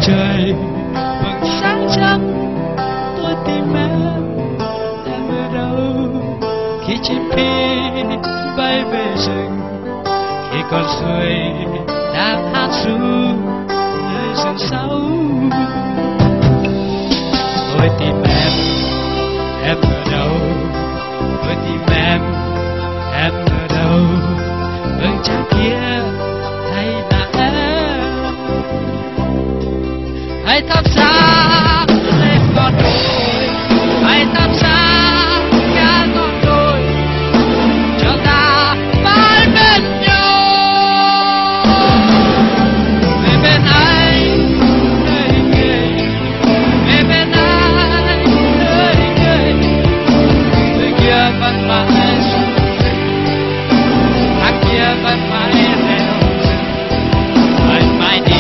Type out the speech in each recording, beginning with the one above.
trời vẫn sáng trắng, tôi tìm em ở đâu? Khi chim phi bay về rừng, khi con suối đang hát ru nơi rừng sâu, tôi tìm em ở đâu? Tôi tìm em ở đâu? Vầng trăng kia hay là em? Hãy thắp sáng lên con đồi, hãy thắp sáng cả con đồi, cho ta mãi bên nhau. Về bên anh nơi người, về bên anh nơi người, người kia vẫn mãi xuống rừng, thác kia vẫn mãi leo rừng, anh mãi đi.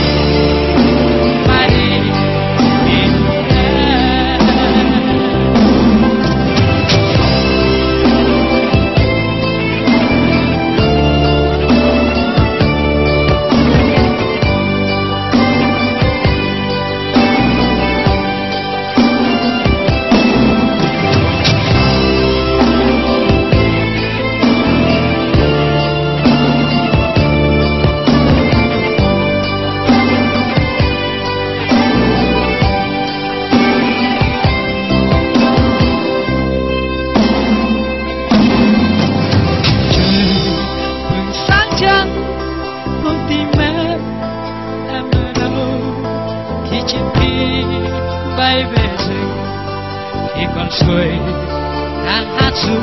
Bay về rừng khi con suối đang hát ru.